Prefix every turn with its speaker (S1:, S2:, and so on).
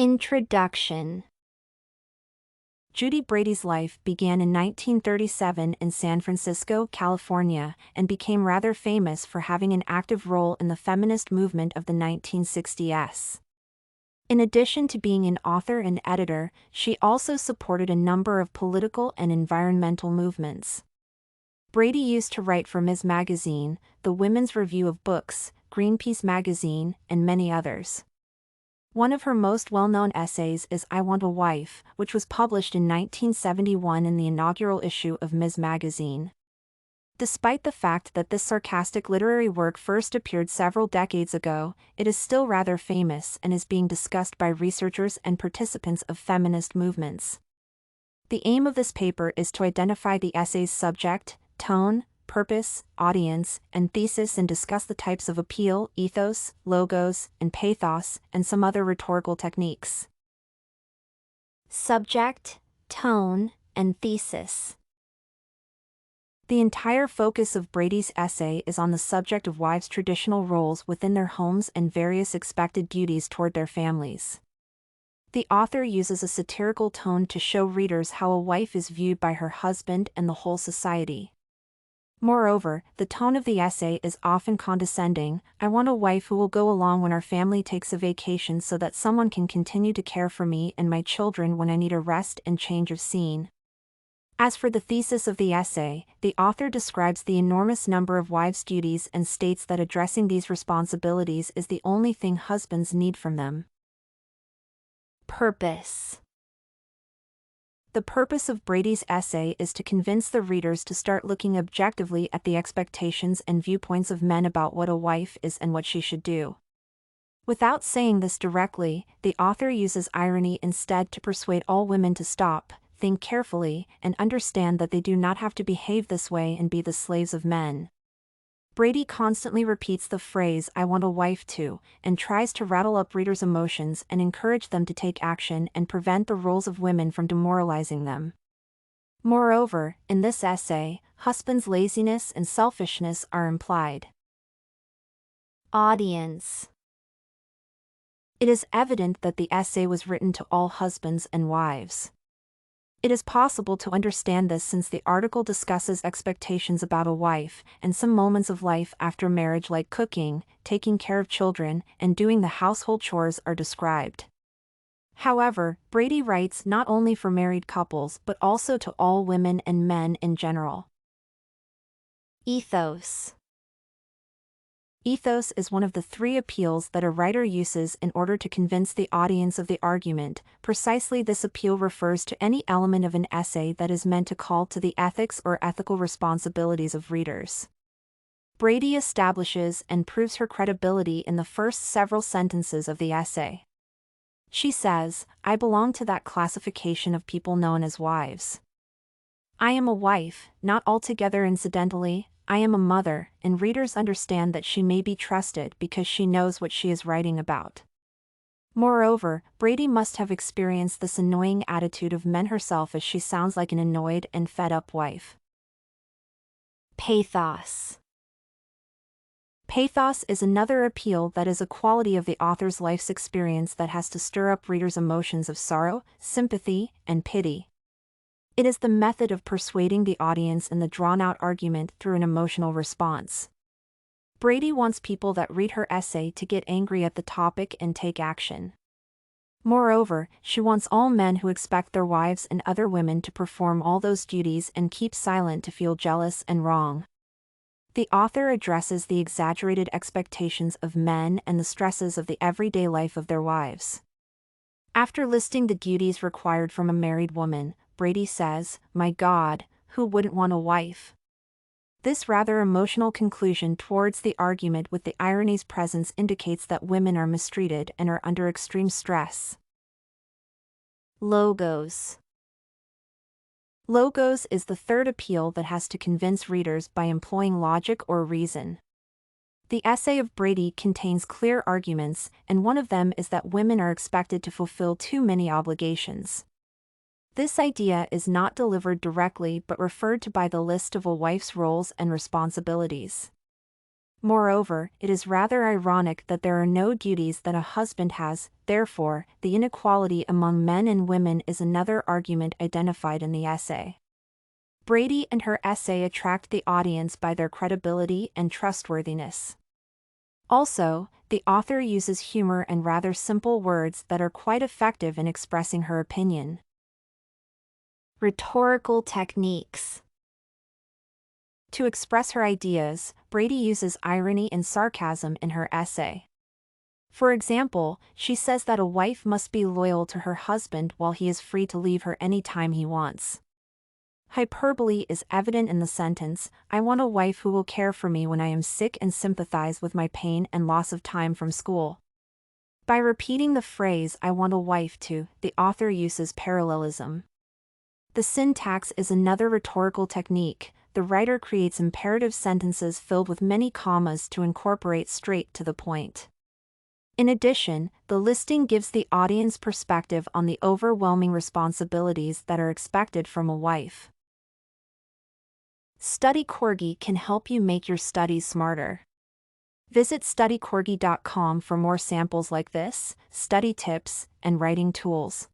S1: Introduction. Judy Brady's life began in 1937 in San Francisco, California, and became rather famous for having an active role in the feminist movement of the 1960s. In addition to being an author and editor, she also supported a number of political and environmental movements. Brady used to write for Ms. Magazine, the Women's Review of Books, Greenpeace Magazine, and many others. One of her most well-known essays is I Want a Wife, which was published in 1971 in the inaugural issue of Ms. Magazine. Despite the fact that this sarcastic literary work first appeared several decades ago, it is still rather famous and is being discussed by researchers and participants of feminist movements. The aim of this paper is to identify the essay's subject, tone, purpose, audience, and thesis and discuss the types of appeal, ethos, logos, and pathos, and some other rhetorical techniques. Subject, tone, and thesis. The entire focus of Brady's essay is on the subject of wives' traditional roles within their homes and various expected duties toward their families. The author uses a satirical tone to show readers how a wife is viewed by her husband and the whole society. Moreover, the tone of the essay is often condescending. I want a wife who will go along when our family takes a vacation so that someone can continue to care for me and my children when I need a rest and change of scene. As for the thesis of the essay, the author describes the enormous number of wives' duties and states that addressing these responsibilities is the only thing husbands need from them. Purpose. The purpose of Brady's essay is to convince the readers to start looking objectively at the expectations and viewpoints of men about what a wife is and what she should do. Without saying this directly, the author uses irony instead to persuade all women to stop, think carefully, and understand that they do not have to behave this way and be the slaves of men. Brady constantly repeats the phrase I want a wife to, and tries to rattle up readers' emotions and encourage them to take action and prevent the roles of women from demoralizing them. Moreover, in this essay, husbands' laziness and selfishness are implied. Audience. It is evident that the essay was written to all husbands and wives. It is possible to understand this since the article discusses expectations about a wife, and some moments of life after marriage like cooking, taking care of children, and doing the household chores are described. However, Brady writes not only for married couples but also to all women and men in general. Ethos. Ethos is one of the three appeals that a writer uses in order to convince the audience of the argument. Precisely this appeal refers to any element of an essay that is meant to call to the ethics or ethical responsibilities of readers. Brady establishes and proves her credibility in the first several sentences of the essay. She says, I belong to that classification of people known as wives. I am a wife, not altogether incidentally. I am a mother, and readers understand that she may be trusted because she knows what she is writing about. Moreover, Brady must have experienced this annoying attitude of men herself as she sounds like an annoyed and fed-up wife. Pathos. Pathos is another appeal that is a quality of the author's life's experience that has to stir up readers' emotions of sorrow, sympathy, and pity. It is the method of persuading the audience in the drawn-out argument through an emotional response. Brady wants people that read her essay to get angry at the topic and take action. Moreover, she wants all men who expect their wives and other women to perform all those duties and keep silent to feel jealous and wrong. The author addresses the exaggerated expectations of men and the stresses of the everyday life of their wives. After listing the duties required from a married woman, Brady says, my God, who wouldn't want a wife? This rather emotional conclusion towards the argument with the irony's presence indicates that women are mistreated and are under extreme stress. Logos. Logos is the third appeal that has to convince readers by employing logic or reason. The essay of Brady contains clear arguments, and one of them is that women are expected to fulfill too many obligations. This idea is not delivered directly but referred to by the list of a wife's roles and responsibilities. Moreover, it is rather ironic that there are no duties that a husband has, therefore, the inequality among men and women is another argument identified in the essay. Brady and her essay attract the audience by their credibility and trustworthiness. Also, the author uses humor and rather simple words that are quite effective in expressing her opinion. Rhetorical techniques. To express her ideas, Brady uses irony and sarcasm in her essay. For example, she says that a wife must be loyal to her husband while he is free to leave her any time he wants. Hyperbole is evident in the sentence, "I want a wife who will care for me when I am sick and sympathize with my pain and loss of time from school." By repeating the phrase "I want a wife to," the author uses parallelism. The syntax is another rhetorical technique. The writer creates imperative sentences filled with many commas to incorporate straight to the point. In addition, the listing gives the audience perspective on the overwhelming responsibilities that are expected from a wife. Study Corgi can help you make your studies smarter. Visit studycorgi.com for more samples like this, study tips, and writing tools.